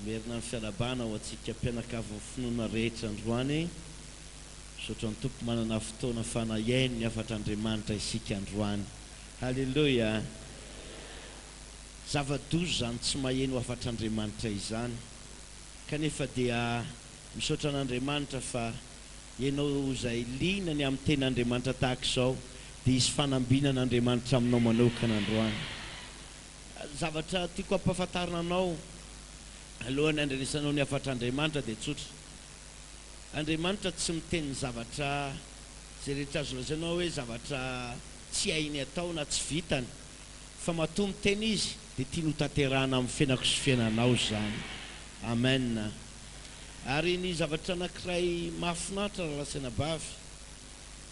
merina ny fiarabana ho antsika mpianakavy finoana rehetra androany saotra ny tompo manana fotoana fanahiainy ny afatra-andriamanitra isika androany. Halleluja. Zava-doza zany tsy maheno afatra-andriamanitra izany kanefa dia misaotra an'andriamanitra fa ianao izay linany amin'ny ten'andriamanitra tahaka izao dia isy fanambinan'andriamanitra aminao manokana androany. Zavatra tiako ampahafantarina anao alohan'ny andrenesanao ny afatra-andriamanitra dia tsotra. Andriamanitra tsy miteny zavatra zay rehetra azo lazainao hoe zavatra tsy hainy atao na tsy vitany, fa matoa miteny izy dia tiany ho tanterahana amin'ny fiainako sy fiainanao zany. Amen. Ary ny zavatra anankiray mahafinaritra raha lasaina bavy,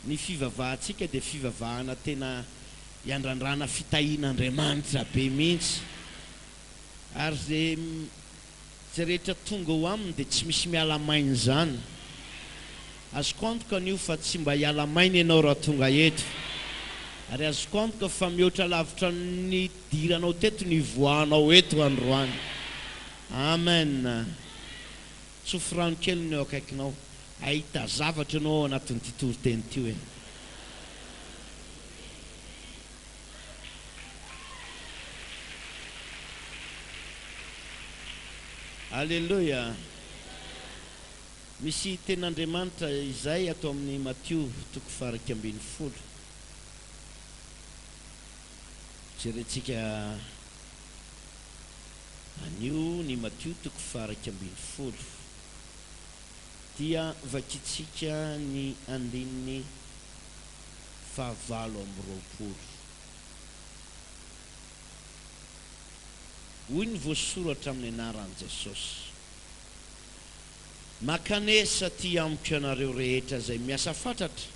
ny fivavahantsika dia fivavahana tena iandrandrana fitahian'Andriamanitra be mihitsy. Ary zay rehetra tonga ho aminy dia tsy misy miala mainy zany. Azoko antoka an'io fa tsy mba hiala mainy ianao raha tonga eto. Ary azoko antoka fa mihoatra lavitra ny diranao teto ny voanao eto androany. Amen. Tsofo rano kely ny eo akaikinao, ahita zavatra ianao anatin'ity toriteny ity hoe. Halleluja. Misy ten'Andriamanitra izay atao amin'ny Matthieu 7:20. Jerentsika anio ny Matthieu 7:20 dia vakitsika ny andininy 9:20. Hoy ny voasoratra amin'ny anaran'i Jesosy: makanesa ty amiko ianareo rehetra izay miasa fatratra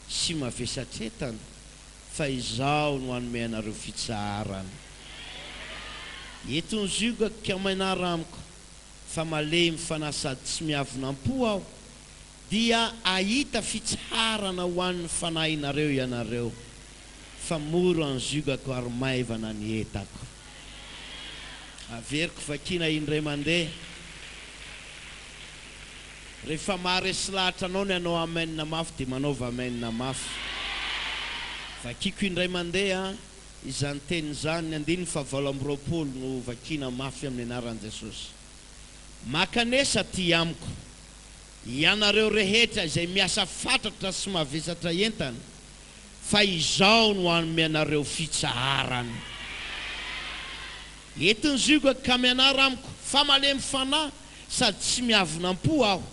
sy mavesatretana, fa izao no hanome anareo fitsaharana. Eto ny zigako manara amiko, fa malemy fanahy sady tsy miavonam-po aho, dia ahita fitsarana ho an'ny fanahinareo ianareo, fa moro ny zigako ary maivana ny entako. Averiko vakina indray mandeha, rehefa maharesy lahatra anao ny anao amenina mafy dia manaova amenina mafy. Vakiko indray mandeha izany teny zany, 9:20 no vakina mafy amin'ny anaran'i Jesosy. Makanesa ty amiko ianareo rehetra izay miasa fatratra sy mavesatra entana, fa izao no hanome anareo fitsaharana. Eto ny zigako ka mianara amiko, fa malemy fanahy sady tsy miavonam-po aho,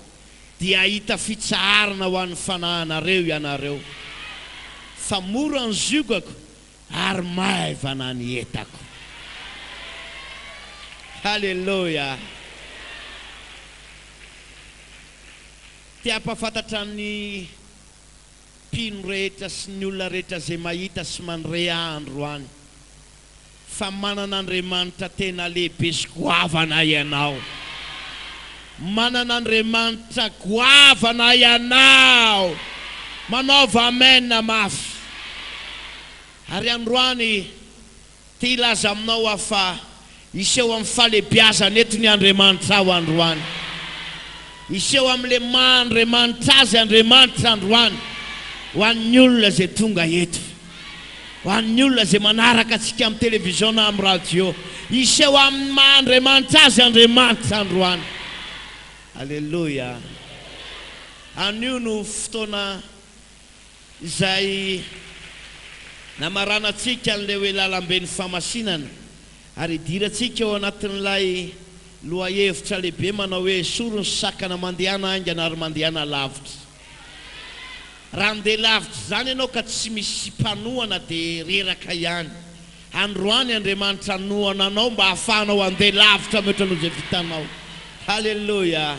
dia ahita fitsaharana ho an'ny fanahinareo ianareo, fa mora ny zigako ary maivana ny entako. Halleluja. Tia ampahafantatra ny mpino rehetra sy ny olona rehetra zay mahita sy mandre androany fa manan'Andriamanitra tena lehibe sy goavana ianao. Manan'Andriamanitra goavana ianao. Manaova amen na mafy. Ary androany ty ilaza aminao afa iseho amin'ny falebiazana eto ny Andriamanitra ao androany. Iseho amin'le maha-Andriamanitra azy Andriamanitra androany ho an'ny olona zay tonga eto, ho an'ny olona zay manaraka antsika amin'ny televizion na amin'ny radio. Iseho amin'ny maha-Andriamanitra azy Andriamanitra androany. Halleluja. Anio no fotoana izay namaranantsika n'le hoe lalambe ny famasinana, ary diratsika eo anatin'ilay lohahevitra lehibe manao hoe sorony sakana mandehana aingana ary mandehana lavitra. Raha mandeha lavitra zany ianao ka tsy misy mpanohana dia reraka ihany. Androany Andriamanitra nohana anao mba hahafahanao andeha lavitra mihoatra noho izay vitanao. Halleluja.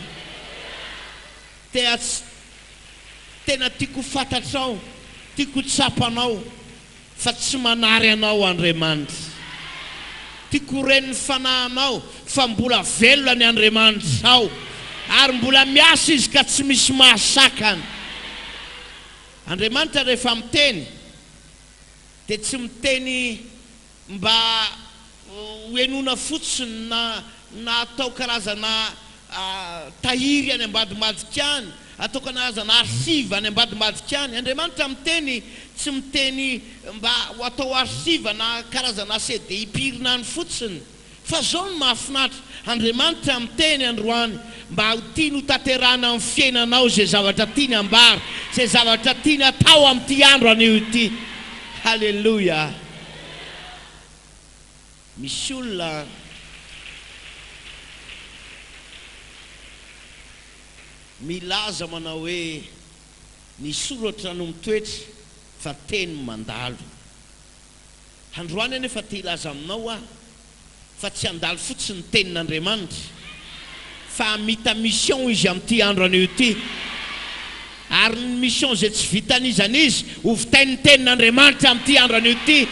Tena tiako fantatrao, tiako tsapanao fa tsy manary anao Andriamanitra. Tiako ren'ny fanahinao fa mbola velona ny Andriamanitra ao, ary mbola miasa izy ka tsy misy mahasakany. Andriamanitra rehefa miteny dia tsy miteny mba hoenona fotsiny na atao karazana tahiry any ambadimadika any, atao karazana arsiva any ambadimadika any. Andriamanitra miteny tsy miteny mba ho atao arsiva na karazana CD hipirina any fotsiny, fa zao no mahafinaritra. Andriamanitra miteny androany mba ho tiany ho tanterahana amin'ny fiainanao zay zavatra tiany ambara, zay zavatra tiany atao amin'ity andro anio ity. Halleluja. Misy olona milaza manao hoe ny soratra no mitoetra fa teny mandalo. Androany anefa te hilaza aminao fa tsy andalo fotsiny tenin'Andriamanitra, fa mita mission izy amin'ity andro anio ity. Ary ny mission zay tsy vitan'izany izy ho vitainy tenin'Andriamanitra amin'ity andro anio ity,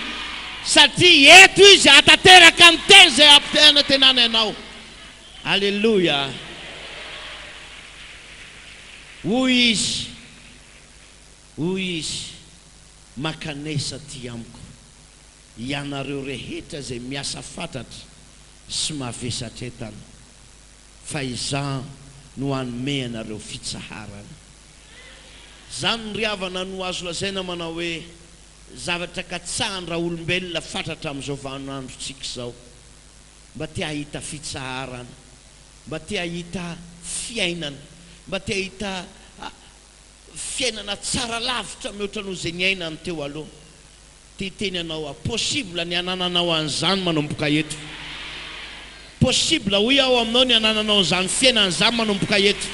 satria eto izy atateraka ny teny zay ampitena tenany ianao. Alleluja. Hoy izy makanesa ty amiko ianareo rehetra zay miasa fantatra sy mavesatra entana, fa izaho no hanome anareo fitsaharana. Zany ry havana no azo lazaina manao hoe zavatra katsahany raha olombelona fantatra amin'izao vaninandrontsika zao, mba te hahita fitsaharana, mba te hahita fiainana, mba te hahita fiainana tsara lavitra mihoatra noho zay niainany teo aloha. Teny anao possible ny anananao an'izany manomboka eto. Possible hoy aho aminao ny anananao an'izany fiainana zany manomboka eto.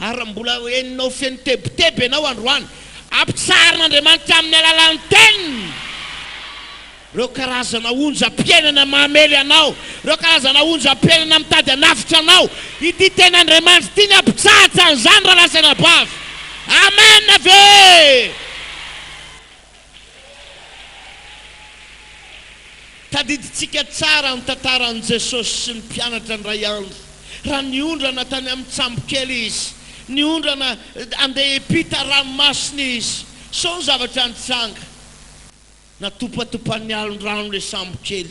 Ary mbola heninao feno tebotebo ianao androany, ampitsaharin'Andriamanitra amin'ny alalan'ny teniny. Reo karazana onjam-piainana mahamely anao, reo karazana onjam-piainana mitady hanafitra anao, ity ten'Andriamanitra ity ny ampitsahatra an'izany raha lasaina bavy. Amen ave. Tadiditsika tsara ny tantaran'i Jesosy sy ny mpianatra ny ray andro. Raha niondrana tany amin'ny tsambokely izy, niondrana andeha hiampita ranomasina izy, sao ny zavatra nitsanga. Natopatopan'ny alon-drano le sambokely,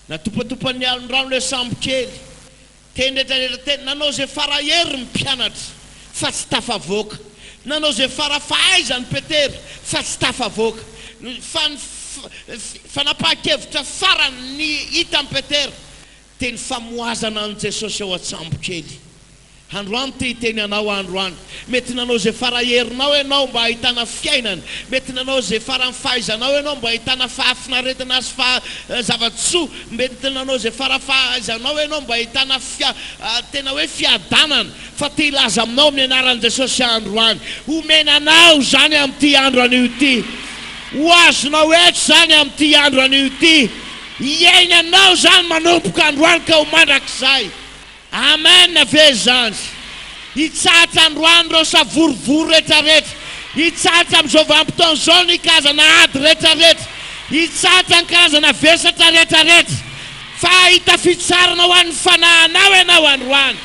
natopatopan'ny alon-drano le sambokely. Teny rehetrarehetra teny, nanao zay farahery ny mpianatra fa tsy tafavoaka, nanao zay farafahaizany Petera fa tsy tafavoaka, fanapahakevitra farany ny hita ny Petera teny famoazana an' Jesosy ao an-tsambokely. Androany ty hiteny anao androany, mety nanao zay faraherinao ianao mba ahitana fiainana, mety nanao zay fahaizanao ianao mba ahitana fahafinaretana sy zava-tsoa, mety nanao zay farafahaizanao ianao mba ahitana tena hoe fiadanana, fa ty ilaza aminao amin'ny anaran'i Jesosy androany. Omenanao zany amin'ity andro anio ity, ho azonao eto zany amin'ity andro anio ity, iainanao zany manomboka androany ka ho mandrakizay. Amen ave zany. Hitsahatra androany reo savorovory rehetrarehetra, hitsahatra amin'izao vanim-potoana zao ny karazana ady rehetrarehetra, hitsahatra ny karazana vesatra rehetrarehetra, fa hita fitsarana ho an'ny fanahinao ianao androany,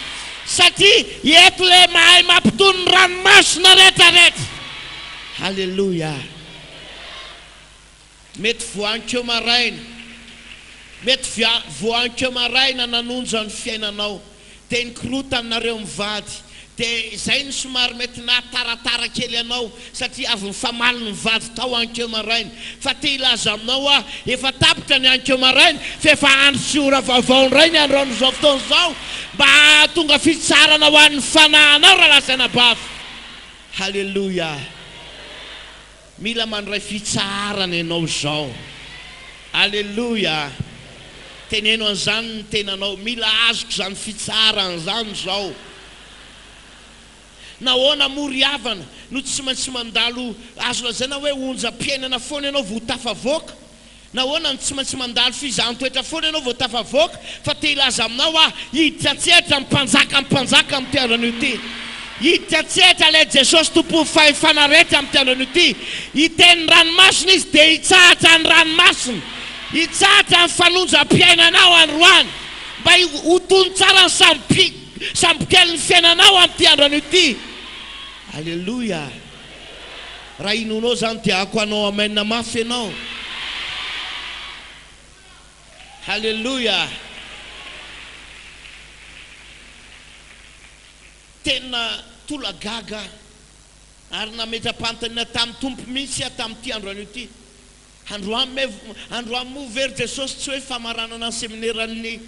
satria eto le mahay mampitony ny ranomasina rehetrarehetra. Halleluja. Mety voankeo maraina, mety voankeo maraina nanonja ny fiainanao, teny korota aminareo mivady, dia izay ny somary mety nataratara kely anao satria avy mifamaly ny mivady tao ankeo maraina. Fa ty ilaza aminao efa tapitra ny ankeo maraina, fa efa andro sy ora vaovao indray ny andro an'izao fotoana izao, mba tonga fitsarana ho an'ny fanahinao raha lasaina bavy. Halleluja. Mila mandray fitsarana ianao zao. Halleluja. Teneno an'izany ny tenanao, mila azoko zany fitsarana zany zao. Nahoana mory havana no tsy maintsy mandalo azo lazaina hoe onjam-piainana foana ianao vao tafavoaka. Nahoana no tsy maintsy mandalo fizaham-toetra foana ianao vao tafavoaka, fa te ilaza aminao hiditra tsetra mpanjaka amin'ity andro anio ity. Hiditra tsetra le Jesosy tompo fahefana rehetra amin'ity andro anio ity. Hiteny ranomasina izy dia hitsahatra ny ranomasina, hitsahatra ny fanonjam-piainanao androany, mba ho tony tsara ny sambokely ny fiainanao amin'ity andro anio ity. Halleluja. Raha inonao zany dia ako anao amen mafy ianao. Halleluja. Tena tolagaga ary nametra-pantana tamin'ny tompo misy tamin'ity androany ity. Androany moa very Jesosy tsy hoe famaranana ny seminaran'ny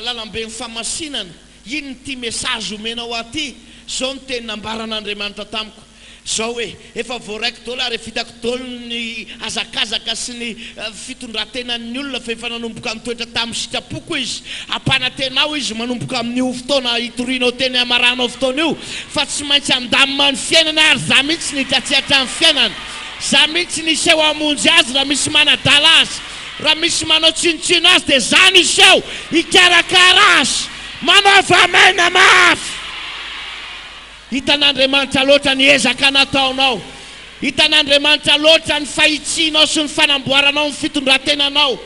lalamben'ny famasinana. Iny ty message omenao aty. Zao ny teny nambaran'Andriamanitra tamiko. Zao hoe efa voaraiko daholo ary vitako daholo ny azakazaka sy ny fitondrantenan'ny olona fa efa nanomboka mitoetra tamin'ny sitrapoko izy. Ampanantenao izy manomboka amin'io fotoana hitorianao teny amaranao fotoana io. Fa tsy maintsy andamina ny fiainana ary za mihitsy ny tratsiatra ny fiainana. Za mihitsy ny seho amonjy azy raha misy manadala azy. Raha misy manao tsinotsino azy dia za ny seho hikarakara azy. Manaova amena mafy. Hitan'Andriamanitra loatra ny ezaka nataonao. Hitan'Andriamanitra loatra ny fahitsianao sy ny fanamboaranao ny fitondrantenanao.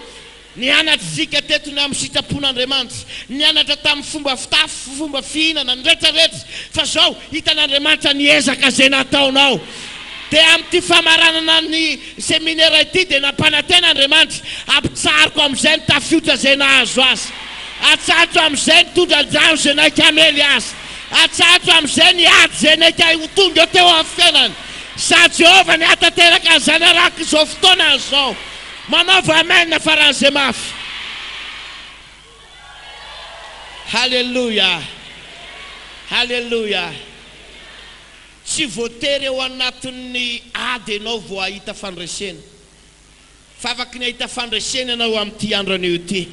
Nianatra zika teto ny amin'ny sitrapon'Andriamanitra. Nianatra tamin'ny fomba fitafy, fomba fihinana, ny rehetrarehetra. Fa zao hitan'Andriamanitra ny ezaka zay nataonao. Dia amin'ity famaranana ny seminaire ity dia nampananten'Andriamanitra. Ampitsariko amin'izay ny tafiotra zay nahazo azy. Atsariko amin'izay ny tondra-drano zay naika amely azy. Atsariko amin'izay ny ady zay naika tonga teo amin'ny fiainany. Sa Jehova ny hatateraka an'izany araka izao fotoana izao. Manaova amena faran'izay mafy. Halleluja. Halleluja. Tsy voatery eo anatin'ny ady ianao vao ahita fandresena. Fa afaka ny ahita fandresena ianao amin'ity andron'io ity.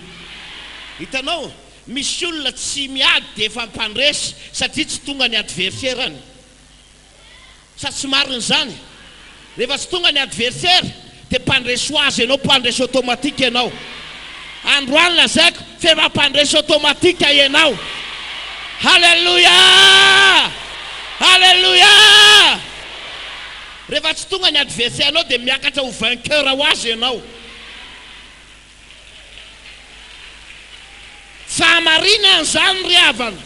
Hitanao, misy olona tsy miady dia efa mpandresy satria tsy tonga ny adversairany. Sa tsy marina zany. Rehefa tsy tonga ny adversaire dia mpandresy ho azy ianao, mpandresy automatique ianao. Androany lazaiko fa efa mpandresy automatique ianao. Halleluja! Halleluja! Rehefa tsy tonga ny adversaire ianao dia miakatra ho vainqueur ho azy ianao. Fahamarinana zany ry havana.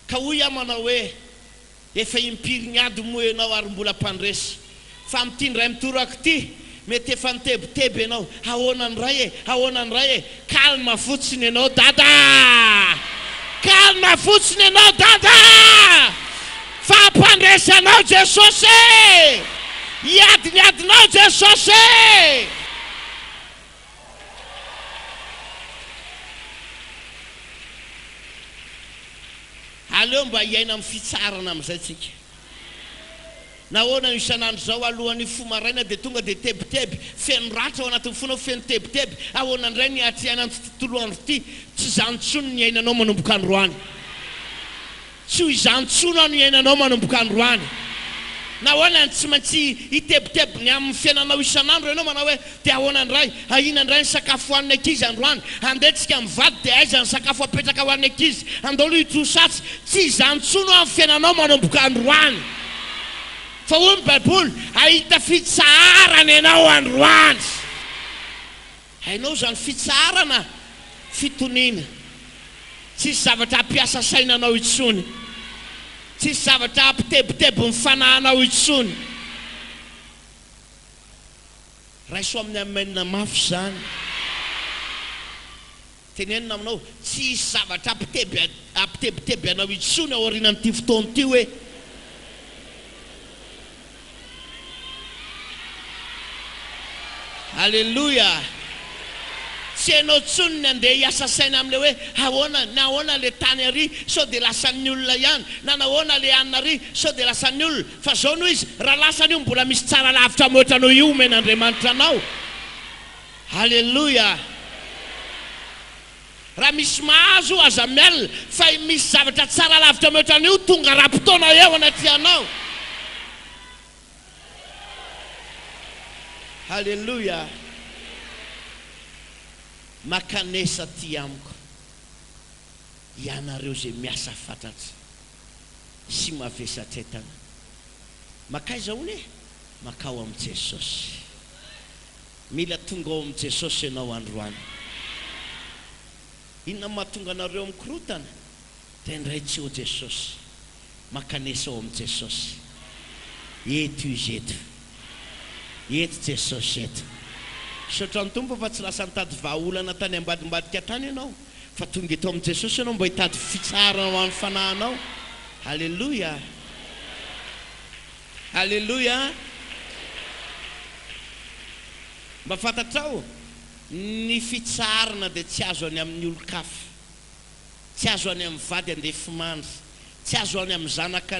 Ka hoy aho manao hoe efa impirigny ady moa ianao ary mbola mpandresy. Fa amin'ity ndray mitorako ity mety efa nitebiteby ianao. Ahoana ny ray e, ahoana ny ray e. Kalma fotsiny ianao dada. Kalma fotsiny ianao dada. Fa mpandresy anao Jesosy. Iadinao Jesosy. Aleo mba hiaina amin'ny fitsarana amin'izay tsika. Nahoana isan'andro zao alohan'ny fo maraina dia tonga dia tebiteby. Feno ratra ao anatin'ny fonao feno tebiteby. Ahoana indray ny atriana amin'ny tontolo andro ity. Tsy izany intsony ny iainanao manomboka androany. Tsy izany intsony ny iainanao manomboka androany. Nahoana tsy maintsy hitebiteby ny amin'ny fiainanao isan'andro ianao manao hoe dia ahoana indray, ahina indray ny sakafo hoan'ny ankizy androany. Andetsika mivady dia aiza ny sakafo apetraka ho an'ny ankizy. Andalo hitsosatsy. Tsy izany intsony amin'ny fiainanao manomboka androany. Fa hoy ny Baiboly ahita fitsarana ianao androany. Hainao zany fitsarana, fitoniana. Tsisy zavatra ampiasa sainanao intsony. Tsisy zavatra ampitebiteby ny fanahinao intsony. Raiso amin'ny amenina mafy zany. Tenenina aminao tsisy zavatra ampitebiteby anao intsony ao aorianan'ity fotoana ity hoe Halleluja. Tsy hainao intsony ny andeha hiasa saina amin'ilay hoe ahoana le tany ary sao dia lasan'ny olona ihany, na nahoana le anina ary sao dia lasan'ny olona. Fa zao noho izy raha lasany io mbola misy tsara lavitra moatra anao io omen'Andriamanitra anao. Halleluja. Raha misy mahazo aza mialina fa misy zavatra tsara lavitra moatra anao io tonga raha-potoana eo anaty anao. Halleluja. Makanesa ty amiko ianareo zay miasa fantatsy sy mavesatretana. Makaiza hono e? Makao amin'ny Jesosy. Mila tonga ao amin'ny Jesosy ianao androany. Inona mahatonga anareo mikorotana? Tendray tsy ho Jesosy. Makanesa ao amin'ny Jesosy. Eto izy eto. Eto Jesosy eto. Saotra ny tompo fa tsy lasa nitady vahaolana tany ambadimbadika tany ianao fa tonga eto amin'i Jesosy ianao mba hitady fitsarana ho an'ny fanahinao. Halleloia, halleloia. Mba fantatrao ny fitsarana dia tsy azo any amin'ny olo-kafa, tsy azo any amin'ny vady andefimandry, tsy azo any amin'ny zanaka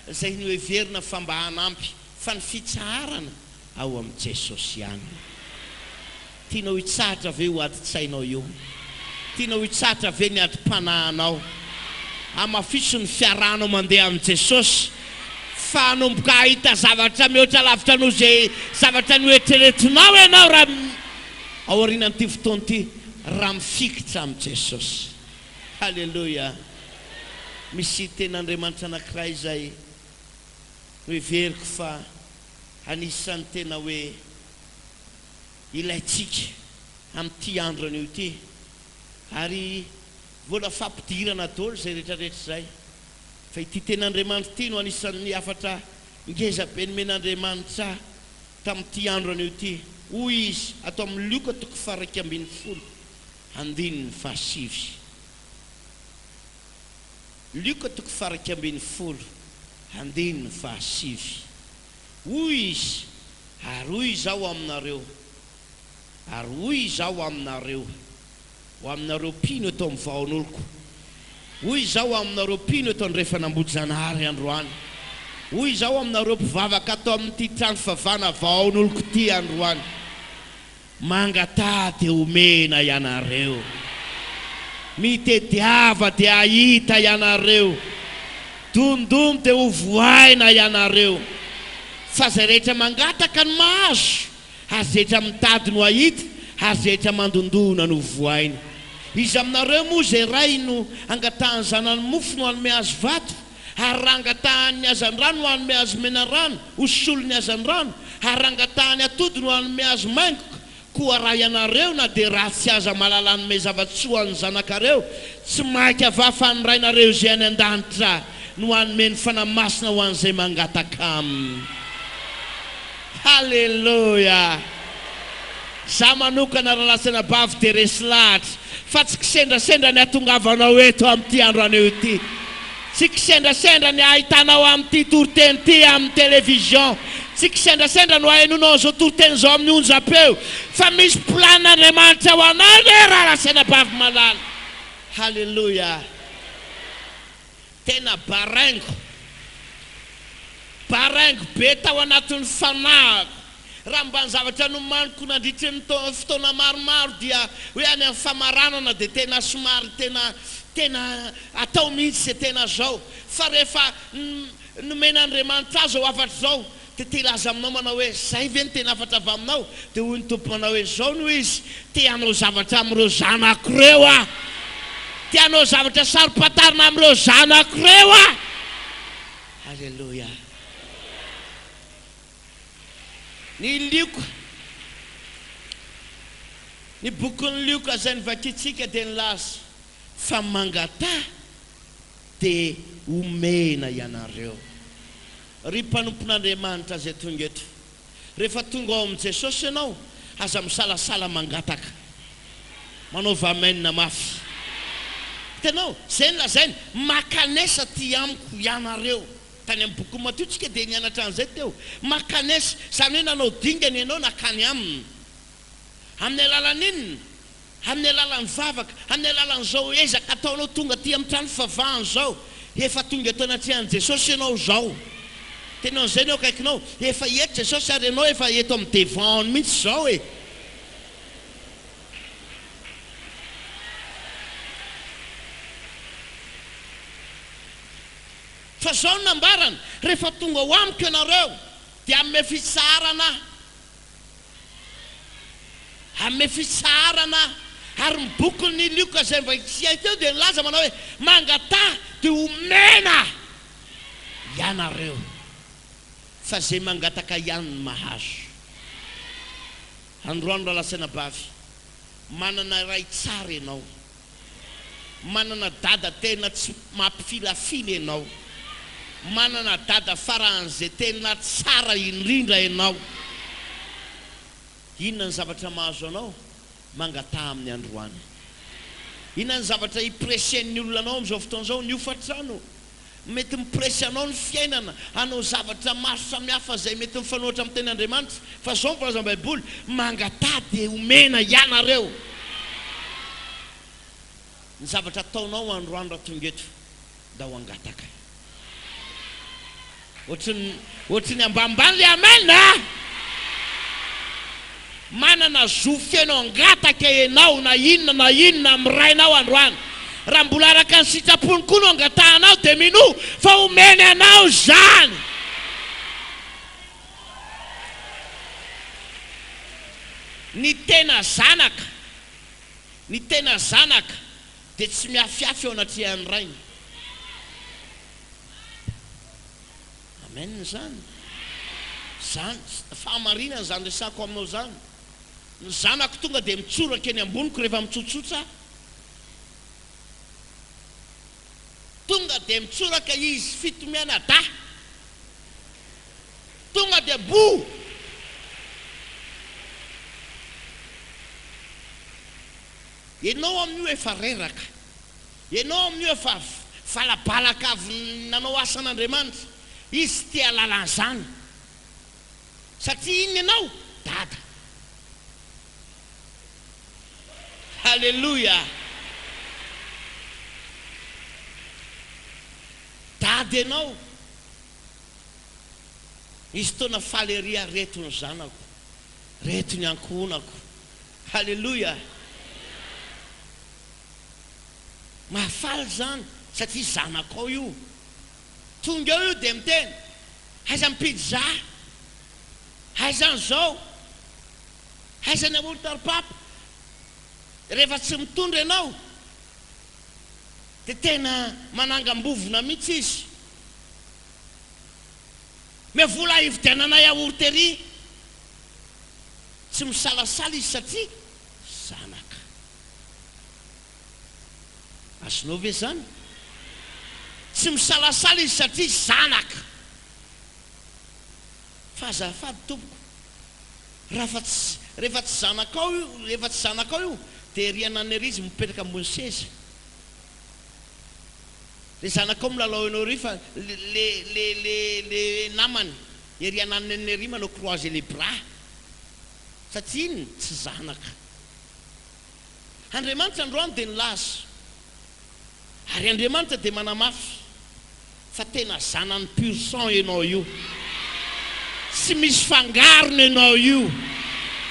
izay ny hoe verina fa mba hanampy, fa ny fitsarana ao amin'i Jesosy ihany. Tianao hitsahatra ve ho adi-tsainao io? Tianao hitsahatra ve ny adi-panahinao? Amafiso ny fiarahanao mandeha amin'i Jesosy fa hanomboka hahita zavatra mihoatra lavitra noho izay zavatra ny hoetreretinao ianao raha ao aorianan'ity fotoana ity raha mifikitra amin'i Jesosy. Halleloia. Misy ten'Andriamanitra anankiray izay hoe veriko fa anisan'ny tena hoe ilaitsika amin'ity andro an'io ity, ary vola fampidirana daholo izay rehetrarehetra izay, fa ity ten'Andriamanitra ity no anisan'ny afatra ngeza be nomen'Andriamanitra tamin'ity andro an'io ity. Hoy izy atao amin'ny Luka 1:10 andininy fahasivy. Luka 1:10 andininy fahasivy. Hoy izy, ary hoy izao aminareo, ary hoy izao aminareo, ho aminareo pino eto amin'ny vaon'oloko, hoy izao aminareo pino eto andrefa nambody-janahary androany, hoy izao aminareo mpivavaka atao amin'ity trano fivavahana vaon'oloko ity androany, mangatà dia omena ianareo, mitediava dia ahita ianareo, dondomo dia ho voaina ianareo. Fa zay rehetra mangataka no mahazo, ary zay rehetra mitady no ahita, ary zay rehetra mandondona no voaina. Izy aminareo moa zay ray no angatahany zanany mofo no hanome azy vato, ary raha angatahany hazan-drano no hanome azy menarano, hosolo ny hazan-drano, ary raha angatahany atody no hanome azy maingoka, koa raha ianareo na dia raha tsy aza malala hanome zava-tsoa ny zanakareo, tsy mainka avafa ny rainareo izay any an-danitra no hanome ny fanamasina ho an'izay mangataka aminy. Halleluia. Za manokana raha lasana bavy dia resy lahatra, fa tsy kisendrasendra ny atongavanao eto amin'ity andro anio ity, tsy kisendrasendra ny ahitanao amin'ity toriteny ity amin'ny televizion, tsy kisendrasendra no hainonao zao toriteny zao amin'ny onjam-peo, fa misy plan'Andriamanitra ho anao raha lasana bavy malala. Halleluia. Tena baraingo be tao anatin'ny fanahiko, raha mba ny zavatra nomaniko nandritry ny fotoana maromaro dia hoe any amin'ny famaranana dia tena somary tena atao mihitsy izay tena zao, fa rehefa nomen'Andriamanitra azy ao afatra zao dia telaza aminao manao hoe zay ve ny tena afatra avy aminao, dia hoy ny tompo manao hoe zao no izy, te hanao zavatra amin'ireo zanako ireo a, te hanao zavatra saropatarina amin'ireo zanako ireo a. Halleluia. Ny Luka, ny bokin'ny Luka izay nivakitsika dia nilaza fa mangatà dia omena ianareo. Ry mpanompon'Andriamanitra izay tonga eto, rehefa tonga ao amin'i Jesosy ianao, aza misalasala mangataka, manaova amenina mafy. Hitanao, zay nolazainy, makanesa ty amiko ianareo. Tany amin'ny boky Mateo tsika dia nianatra an'izay teo, makanesa, izany hoe nanao dingana ianao nakany aminy, amin'ny alalan'inona, amin'ny alalan'ny vavaka, amin'ny alalan'izao ezaka ataonao tonga ty amin'ny trano fivavahana zao, efa tonga eto anatrehany Jesosy ianao zao. Tenao an'izay no akaikinao, efa eto Jesosy ary ianao efa eto amin'ny devant mihitsy zao e. Fa zao no nambarana, rehefa tonga ho amiko ianareo dia hanome fitsarana, ary ny bokin'ny Luka izay vakitsika teo dia nilaza manao hoe mangatà dia omena ianareo, fa zay mangataka ihany ny mahazo. Androany raha lasana bavy, manana ray tsara ianao, manana dada tena tsy mampifilafily ianao, manana dada faran'izay tena tsara indrindra ianao, inona ny zavatra mahazo anao mangataha amin'ny androany. Inona ny zavatra ipresien'ny olona anao amin'izao fotoan'izao ny hofatrano. Mety mipresy anao ny fiainana anao zavatra maro samihafa izay mety mifanohitra amin'ny tenin'Andriamanitra. Fa zao mivolaza amin'ny Baiboly, mangataha dia omena ianareo. Ny zavatra ataonao androany raha tonga eto da ho angataka. Ohatrany ambanimbany le amen. Manana zofy ianao angataka ianao na inona am'rainao androany. Raha mbola araka ny sitrapony koa no angatahanao dia mino fa omeny anao zany. Ny tena zanaka dia tsy miafiafy ao anatrehany rainy. Amen zany. Zany fahamarinana zany resako aminao zany. Ny zanako tonga dia mitsoraka eny amboniko rehefa mitsotsotra. Tonga dia mitsoraka izy fitomiana da. Tonga dia bo. Ianao amin'io efa reraka. Ianao amin'io efa valabalaka avy nanao asan'Andriamanitra. Izy tia lalan'izany. Satria inona ianao? Dada. Halleluja. Dada ianao. Izy tona faleria reto ny zanako. Reto ny ankohonako. Halleluja. Mahafaly zany satria zanako ao io. Tonga eo io dia miteny, aiza pizza, aiza an'izao, aiza ny amolon-taripapa. Rehefa tsy mitondra ianao dia tena manangam-bovona mihitsy izy. Mivola hividianana yaourterie. Tsy misalasala izy satria zanaka. Azonao ve zany? Tsy misalasala izy satria zanaka. Fazafady tompoko. Rehefa tsy zanakao io, dia rianana ery izy mipetraka ambony seza. Le zanakao milalao ianao ery fa le namany erianana ery manao croiser les bras. Satria iny tsy zanaka. Andriamanitra androany dia nilaza. Ary Andriamanitra dia manamafy fa tena zanany pur sang ianao io. Tsy misy fangarony ianao io.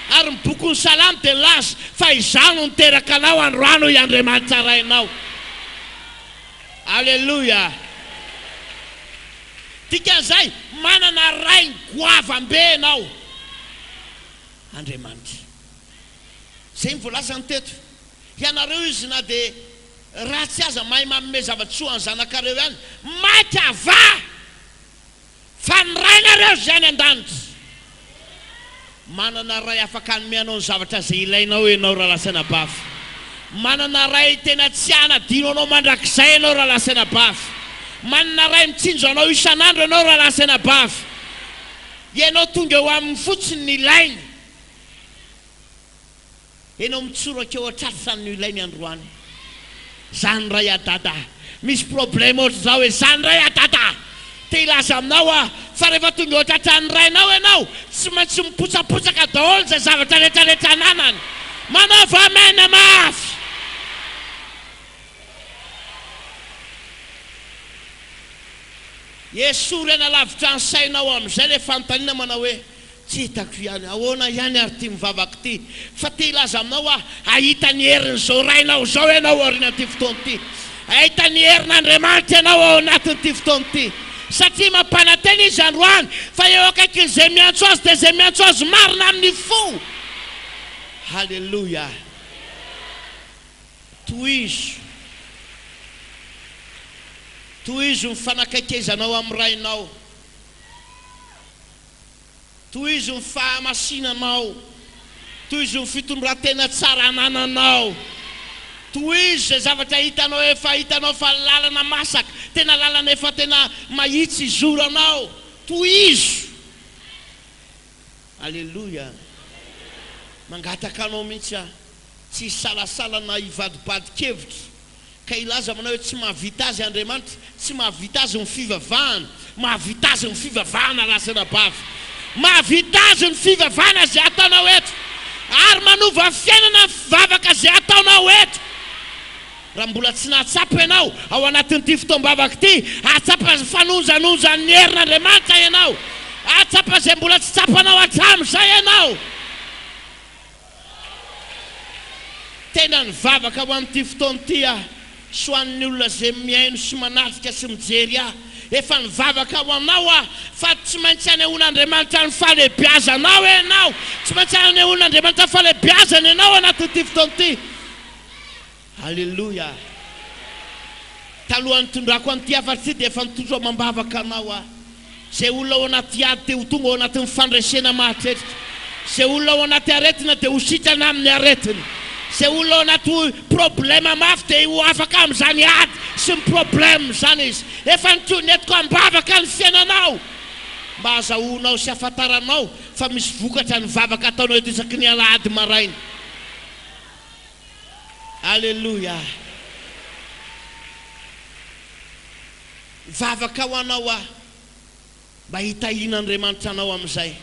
Ary mibokon'ny salamy dia nilaza fa izano niteraka anao androano i Andriamanitra rainao. Alleluja. Dikan'izay manana rainy goavam-be ianao Andriamanitra. Zay mivoalaza ny teto. Ianareo izy na dia ratsy aza mahay manome zava-tsoa ny zanakareo ihany, maty ava fa ny rainareo zay ny an-danitra. Manana ray afaka anomeanao ny zavatra zay ilainao ianao raha lasana bafy. Manana ray tena tsy hanadino anao mandrakizay ianao raha lasana bafy. Manana ray mitsinjo anao isan'andro ianao raha lasana bafy. Ianao tonga eo amin'ny fotsiny ny ilainy. Ianao mitsoraka eo an-tratrany ny ilainy androany. Zany ray adada, misy problème ohatra zao hoe zany ray adada te ilaza aminao fa rehefa tonga eo an-tratrany rainao ianao tsy maintsy mipotsapotsaka daholo zay zavatra rehetrarehetra ananany. Manaova amena mafy. Esory analavitra ny sainao amin'izay le fanontaniana manao hoe tsy hitako ihany, ahoana ihany ary ty mivavaka ty, fa te ilaza aminao ahita ny herin'izao rainao zao ianao aorian'ity fotoana ity. Ahita ny herin'Andriamanitra ianao ao anatin'ity fotoana ity. Satria mampanantena izy androany fa eo akaikin'izay miantso azy dia izay miantso azy marina amin'ny fo. Halleluja. Tohizo ny fanakakezanao amin'ny rainao. Tohizo ny fahamasinanao. Tohizo ny fitondratena tsara anananao. Tohizo zay zavatra hitanao efa hitanao fa lalana masaka, tena lalana efa tena mahitsy izoranao. Tohizo. Alleluja. mangataka anao mihitsy tsy salasalana ivadibadikevitra ka ilaza manao hoe tsy mahavita azy Andriamanitra, tsy mahavita azy ny fivavahana, mahavita azy ny fivavahana rasana bavy, mahavita azy ny fivavahana zay ataonao eto, ary manova fiainana vavaka zay ataonao eto. Raha mbola tsy nahatsapa ianao ao anatin'ity fotoam-bavaka ity, atsapa fanonjanonja ny herin'Andriamanitra ianao, atsapa zay mbola tsy tsapanao hatramin'izay ianao. Tena ny vavaka ho amin'ity fotoana ity soan'ny olona zay miaino sy manatrika sy mijery efa ny vavaka ho anao fa tsy maintsy anehoan'Andriamanitra ny fahalebiazanao ianao, tsy maintsy anehoan'Andriamanitra ny fahalebiazana ianao anatin'ity fotoana ity. Halleluja. Talohan'ny tondrako an'ity afatsy dia efa nitondro mambavaka anao zay olona ao anaty ady dia ho tonga ao anatin'ny fandresena mahatretrika, zay olona ao anaty aretina dia ho sitrana amin'ny aretina, zay olona ao anaty problema mafy dia ho afaka amin'izany ady sy ny problema zany izy. Efa netiko ambavaka ny fiainanao mba azahoanao sy afantaranao fa misy vokatra ny vavaka ataonao eto isaky ny alahady maraina. Alleluja. Vavaka ho anao mba hitahian'Andriamanitra anao amin'izay.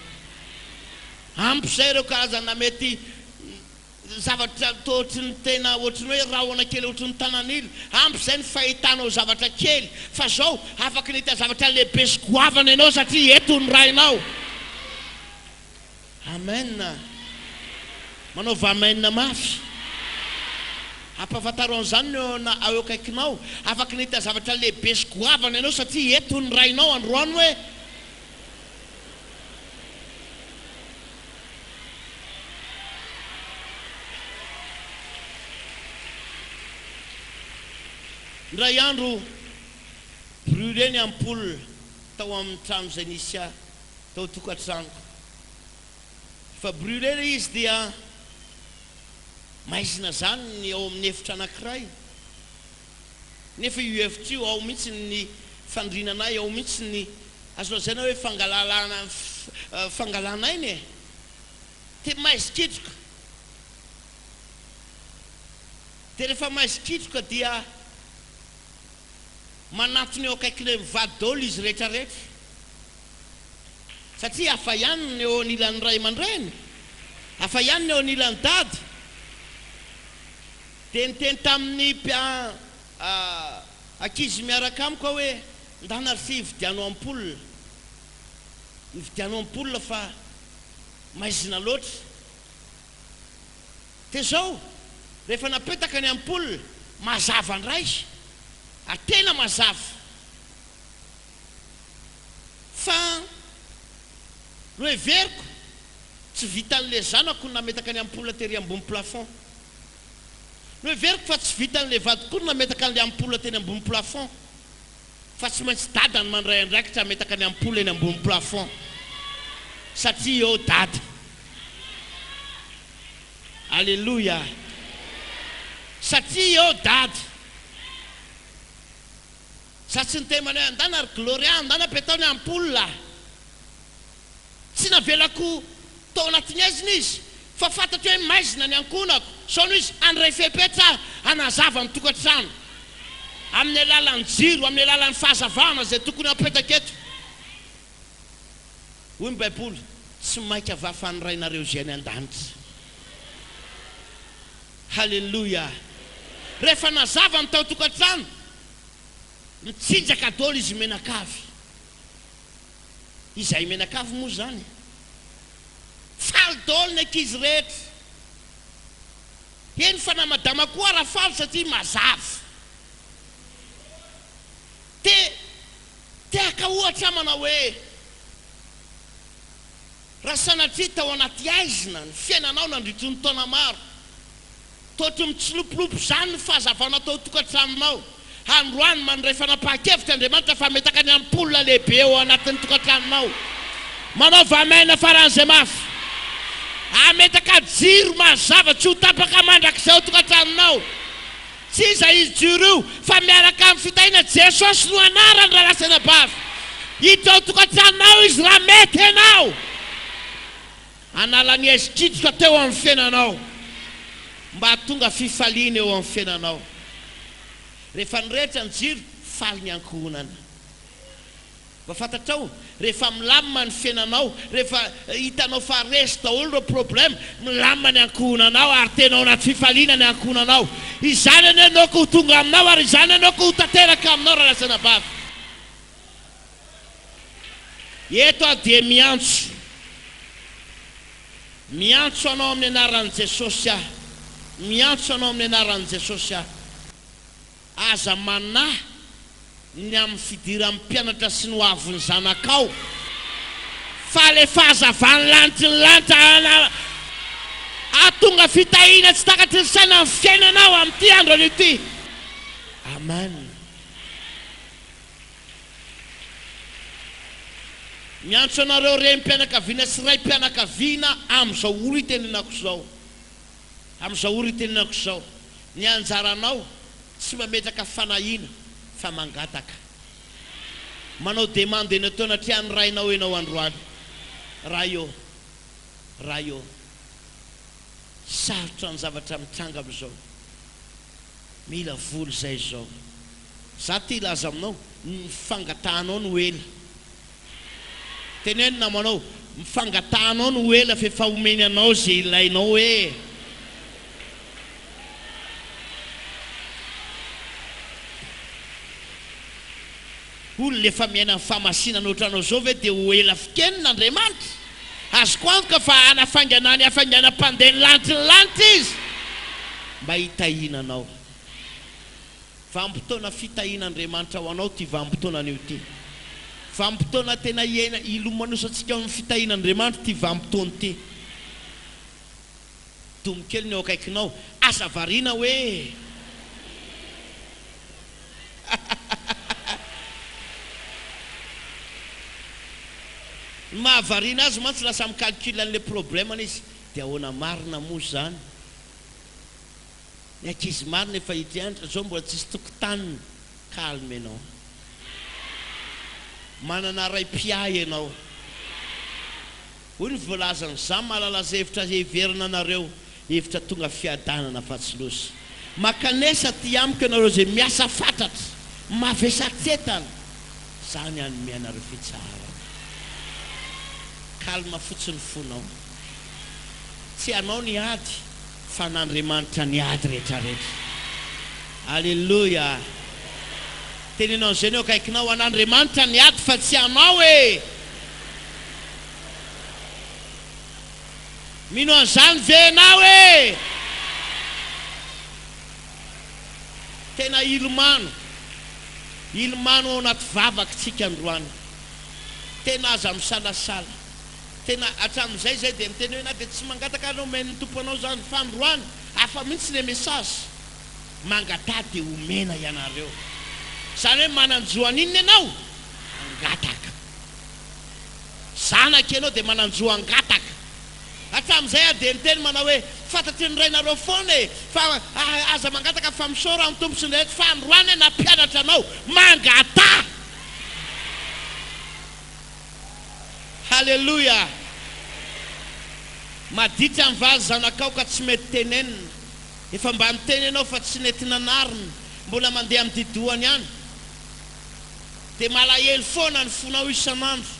Ampy zay ireo karazana mety zavatra tohatry ny tena ohatrany hoe rahona kely ohatrany ny tanan'ila, ampy zay ny fahitanao zavatra kely, fa zao afaka ny hita zavatra lehibe sy goavana ianao satria eto ny rainao. Amen. Manaova amen mafy. Ampahafantarao an'izany ao akaikinao, afaka ny hita zavatra lehibe sy goavana ianao satria eto ny rainao androany hoe ndray andro brûlé ny ampoule tao amin'ny trano zay nisy tao tokantranoko. Fa brûlé izy dia maizina zany ao amin'ny efitra anankiray, nefa io efitra io ao mihitsy ny fandrinanay, ao mihitsy ny azonao zay na hoe fangalanay te maizikitroka. Dia rehefa maizikitroka dia manatony eo akaikiny mivady daholo izy rehetrarehetra satria hafa ihany ny eo anilan'ny ray aman-dreny, hafa ihany ny eo anilan'ny dady. Dia niteny tamin'ny ankizy miaraka amiko hoe ndana ry hividianao ampoule, hividianao ampoule fa maizina loatra. Dia zao rehefa napetaka ny ampoule mazava ndray, tena mazava, fa no heveriko tsy vitan'le zanako nametaka ny ampoule tery ambony plafond, no heveriko fa tsy vitan'le vadiko nametaka an'le ampoule teny ambony plafond, fa tsy maintsy dadany mandray andraikitra ametaka ny ampoule eny ambony plafond satria eo dada. Alleluja. Satria eo dada. Satria ny temany hoe andana ry gloria, andana petao ny ampoule, tsy navelako tao anatiny eziny izy fa fantatro hoe maizina ny ankonako, sao noho izy andray fepetra anazava ny tokantrano amin'ny alalan'ny jiro, amin'ny alalan'ny fahazavana zay tokony apetaka eto. Hoy ny Baiboly, tsy maika vafan'ny rainareo zay any an-danitra. Halleluja. Rehefa nazava ny tao tokantrano, mitsinjaka daholo izy menakavy. Izay menakavy moa zany faly daholo ny ankizy rehetra. Eny fa namadama koa raha faly satria mazava. Tehaka ohatra manao hoe raha sanatria tao anaty aizina ny fiainanao nandritry ny taona maro, tohatry mitsilopolopo zany ny fahazavanao tao tokantranonao. Androany mandray fanapahan-kevitra Andriamanitra fa metaka ny ampoule lehibe eo anatin'ny tokantranonao. Manaova amen faran'izay mafy. Ametaka jiro mazava tsy ho tapaka mandrakizay tokantranonao. Tsy iza izy jiro io fa miaraka amin'ny fitahiana Jesosy no anarany raha lasana bavy. Hita ao tokantranonao izy raha mety ianao. analany hezikitroka teo amin'ny fiainanao mba tonga fifaliana eo amin'ny fiainanao. Rehefa nyrehetra ny jiro faly ny ankohonana. Mba fantatrao, rehefa milamina ny fiainanao, rehefa hitanao fa resy daholo ireo problème, milamina ny ankohonanao ary tenao anaty fifaliana ny ankohonanao. Izany anao ko ho tonga aminao ary izany anao ko ho tanteraka aminao raha lasana bavy. Eto aho dia miantso anao amin'ny anaran'i Jesosy aho. Miantso anao amin'ny anaran'i Jesosy aho. Aza manahy ny amin'ny fidiran'ny mpianatra sy ny hoaviny zanakao. Fa le fahazavany lanitry ny lanitra ahatonga fitahiana tsy takatry ny saina amin'ny fiainanao amin'ity andro an'ity. Amen. Miantso anareo renim-pianakaviana sy raim-pianakaviana amin'izao oro itenenako izao. Amin'izao oro itenenako izao. Ny anjaranao tsy mametraka fanahiana fa mangataka. Manao demande eny ataona tian'ny rainao enao androany. Raha io sarotra ny zavatra mitranga amin'izao. Mila voly zay izao. Za ty ilaza aminao ny fangatahanao no ela. Tenenina manao mifangatahanao no ela fefa omeny anao zay ilainao e. Olona lefa miaina amin'ny famasinana ohatranao zao ve dia ho ela fiken'Andriamanitra. Azoko antoka fa anafanganany hafanganam-pandeha ny lanitry izy mba hitahinanao. Vanim-potoana fitahin'Andriamanitra ho anao ty vanim-potoana an'io ty. Vanim-potoana tena ilomanosantsika amin'ny fitahin'Andriamanitra ty vanim-potoana ty. Tomokely ny eo akaikinao, asa variana hoe mahavariana azy mantsy lasa micalcule an'le problème izy. Dia ahoana marina moa zany. Ny ankizy marina efa hitrianitra zao mbola tsisy tokotaniny. Calme ianao. Manana ray-piay ianao. Hoy ny voalazan'izany malalaza hevitra heverina anareo, hevitra tonga fiadanana fa tsy losa. Makanesa ty amiko ianareo zay miasa fatratra, mavesatsetana. Zany anome anareo fitsarana. Kalma fotsiny fonao. Tsy anao ny ady fa n'Andriamanitra ny ady rehetrarehetra. Alleluia. Tenenao zay eo akaikinao, an'Andriamanitra ny ady fa tsy anao e. Mino an'izany ve enao e. Tena ilomano ao anaty vavakintsika androany. Tena aza misalasala. Tena hatramin'izay zay dia miteny hoe na dia tsy mangataka anao omeny ny tompo anao zany fa androany hafa mihitsy le message. Mangatà dia omena ianareo. Zany hoe mananjoa an'inona ianao? Angataka. Zanaka ianao dia mananjoa angataka. Hatramin'izay dia miteny manao hoe fantatry ny rainareo foana e, fa aza mangataka fa misaora amin'ny tompo sy ny rehetra, fa androany nampianatra anao mangatà. Halleluja. Maditra ny valy zanakao ka tsy mety tenenina. Efa mba miteny ianao fa tsy nety nanarina, mbola mandeha amin'ny didohany ihany. Dia malahelo foana ny fonao isan'andro.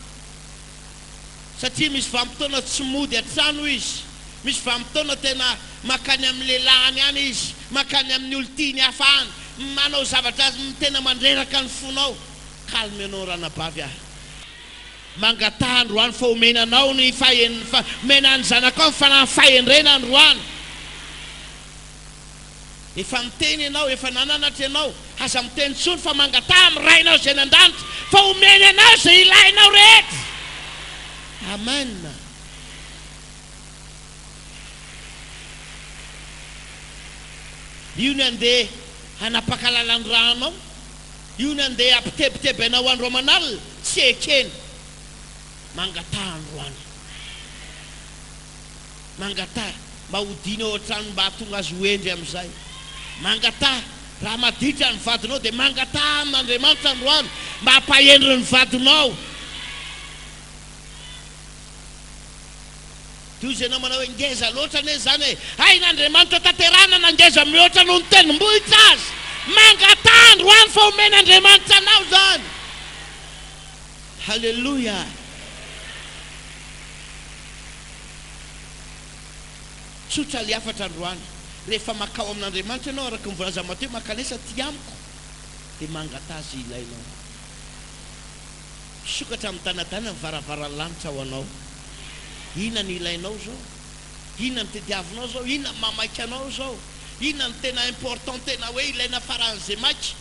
Satria misy vanim-potoana tsy mody an-trano izy. Misy vanim-potoana tena makany amin'ny lelahany ihany izy, makany amin'ny olon-tiany hafahany, manao zavatra azy tena mandreraka ny fonao. Calme ianao ranabavy aho. Mangatà androany fa omenanao ny menany zanakao fa na fahendrena androany. Efa miteny ianao, efa nananatra ianao, aza miteny tsony fa mangatà amin'ny rainao zay nan-danitra fa omena anao zay ilainao rehetra. Amen. Io ny andeha hanapakalalan'ny ranao, io ny andeha ampitebiteby anao andro aman'alina, tsy ekeny. Mangatà androany. Mangatà mba hodiny ao an-trano mba hahatonga azy hoendry amin'izay. Mangatà raha maditra ny vadinao dia mangatà amin'Andriamanitra androany mba hampahendry ny vadinao. toy izy anao manao hoe ngeza loatra ane zany hoe hain'Andriamanitra tanterana na ngeza mihoatra noho ny tenim-bohitra azy mangatandro any fa omen'Andriamanitra anao zany. Halleluja. Tsotra le afatra androany rehefa makao amin'Andriamanitra ianao araka mivolaza Mateo makanesa ty amiko dia mangatazy ilainao. Sokatra amin'ny tanadana ny varavaranlanitra ho anao. Inona ny ilainao zao? Inona ny tediavinao zao? Inona ny mamaika anao zao? Inona ny tena important tena hoe ilaina faran'izay maika?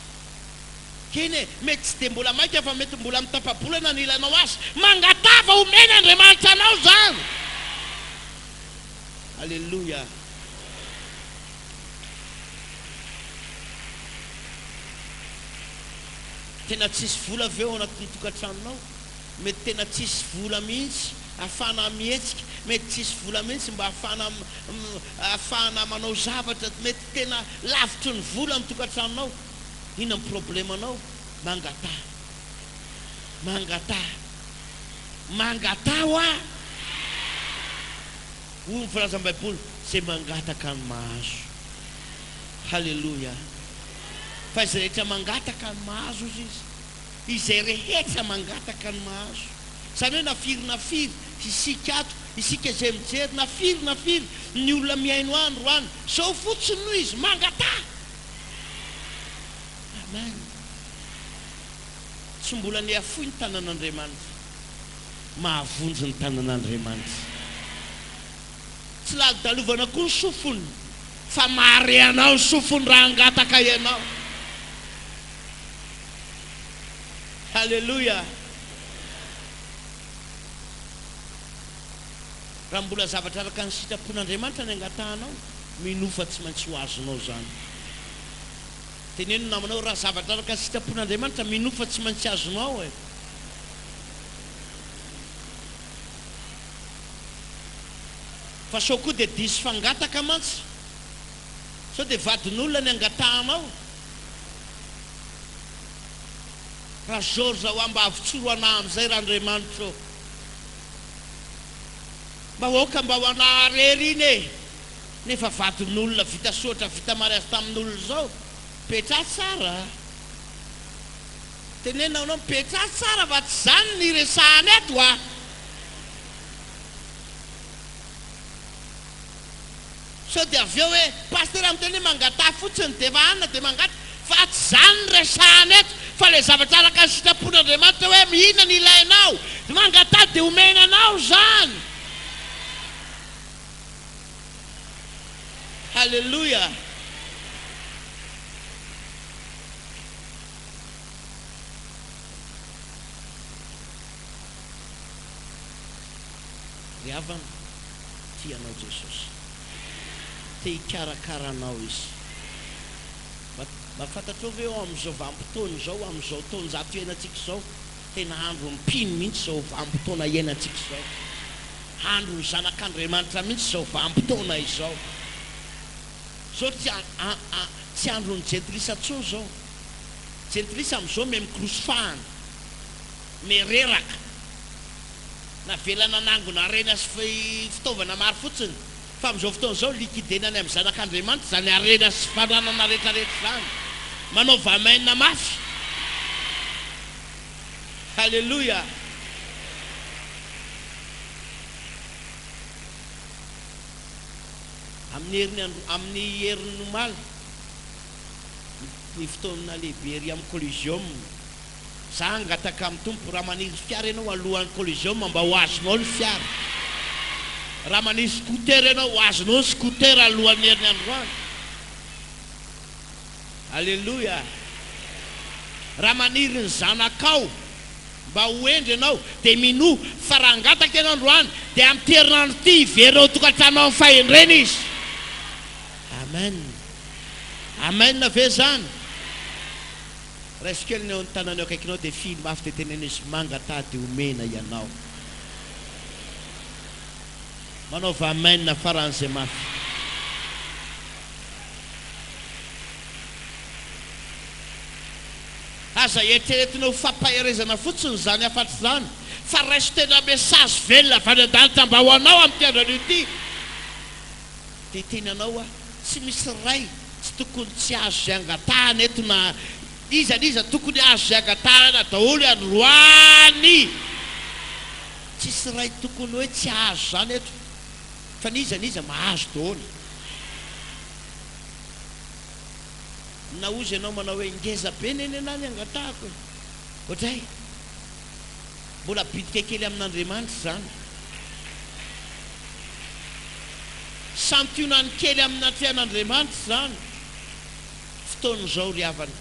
Kene mety tsy dia mbola maika fa mety mbola mitapabolana ny ilainao azy. Mangatava omen'Andriamanitra anao zany. Alléluia. Tena tsisy vola avy eo anatin'ny tokantranonao. Mety tena tsisy vola mihitsy ahafahana mihetsika. Mety tsisy vola mihitsy mba ahafahana manao zavatra. Mety tena lavitry ny vola amin'ny tokantranonao. Inona ny problemanao? Mangatà. Mangatà. Mangatà hoa. Hoy ny filaza amin'ny Baiboly, izay mangataka ny mahazo. Halleluja. Fa izay rehetra mangataka ny mahazo izy. Izay rehetra mangataka ny mahazo. Zany hoe na firy isika ato, isika izay mijery na firy ny olona miaino andro any. Zao fotsiny noho izy mangatà. Amen. Tsy mbola ny afoy ny tanan'Andriamanitra. Mahavonjy ny tanan'Andriamanitra. Tsy ladalovana koa ny sofony fa mahare anao ny sofony raha angataka ianao. Halleluja. Raha mbola zavatra araka ny sitrapon'Andriamanitra ny angatahanao, minofa tsy maintsy ho azonao zany. Teneno namanao raha zavatra araka ny sitrapon'Andriamanitra minofa tsy maintsy azonao e. Fa sao koa dia diso fangataka mantsy. Sao dia vadin'olona ny angatahanao. Raha George ho mba avitsoro anah amin'izay raha Andriamanitra. Mba hoaka mba ho anah rery iny e. Nefa vadin'olona vita soatra vita mariazy tamin'olona zao. Petra tsara. Tenena anao petra tsara fa tsy zany ny resahany eto a. So dia avy eo hoe pasteur amiteny mangatà fotsiny dia vahanina dia mangata fa tsy zany ny resahany eto fa le zavatra araka ny sitrapon'Andriamanitra hoe mihina ny ilainao mangatà dia omenanao zany. Halleluja. Ry havana tianao Jesosy. Te hikarakaranao izy. Mahafantatra ve eo amin'izao vanim-potoana izao, amin'izao taonjato iainantsika izao, tena andro mipiny mihitsy izao vanim-potoana iainantsika izao. Andro ny zanak'Andriamanitra mihitsy izao vanim-potoana izao. Zao tsy andro ny jentilisa tsoa zao. Jentilisa amin'izao me mikrosifahana, me reraka. Na velana nangona arena sy fitaovana maro fotsiny. Fa amin'izao fotoana izao likidenany amin'ny zanak'Andriamanitra zany arena sy fananana rehetrarehetra zany. Manao vamaina mafy. Halleluja. Amin'ny herin'ny omaly ny fotoana lehibe ry amin'ny Coliseum. Za angataka amin'ny tompo raha maniry fiara ianao alohan'ny Coliseum mba ho azonao ny fiara. Raha maniry scooter ianao ho azonao ny scooter alohan'ny herin'ny androany. Alléluia. Raha maniry ny zanakao mba ho endry ianao dia mino fa raha angataka ianao androany dia amin'ny herinandro ity hivereo tokantranao amin'ny fahendrena izy. Amen. Amen na ve zany? Raisy kely ny eo ny tananao akaikinao dia fily mafy dia tenena izy mangatà dia omena ianao. Manaova amen na faran'izay mafy. aza eritreretinao fampaherezana fotsiny zany afatsy zany fa raiso tena mesazy velona vanadalitra mba ho anao amin'ny fiandrano ity dia teny anao a tsy misy ray tsy tokony tsy azo zay angatahana eto na iza tokony azo zay angatahana daholo androany tsisy ray tokony hoe tsy azo zany eto fa niza mahazo daholo na ozy ianao manao hoe ngeza be neny anany angatahako ohatray mbola bidika kely amin'Andriamanitra zany santionany kely amin'natrehan'Andriamanitra zany fotoan'izao ry havana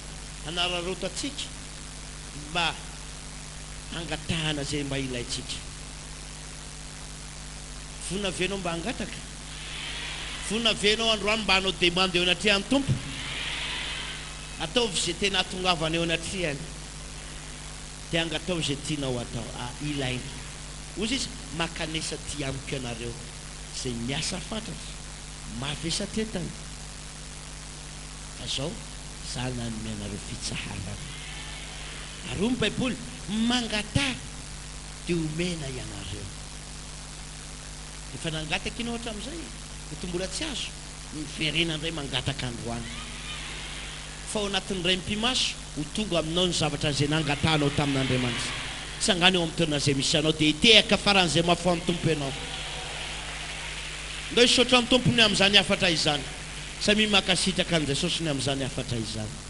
anararotatsika mba angatahana zay mba ilayntsika vonavenao mba angataka vonavenao androany mba hanao demande eo anatrehan'ny tompo ataovy zay tena atongavana eo anatrehany dia angatao zay tianao atao ilaina ozy izy makanesa ty amiko ianareo zay miasa fantatra mavesatretany fa zao zany nanome anareo fitsaharana aroa ny baiboly mangatah dia omena ianareo efa nangataka ianao hatramin'izay eto mbola tsy azo miverena indray mangataka androany fa ao anatin'ny ray mpimaso ho tonga aminao ny zavatra zay nangatahanao tamin'Andriamanitra tsy angany eo amin'ny toerana zay misy anao dia hitehaka faran'izay mahafoan'ny tompo ianao ndo hisaotra amin'ny tompony amin'izany afatra izany samy makasitraka an'izay saosiny amin'izany afatra izany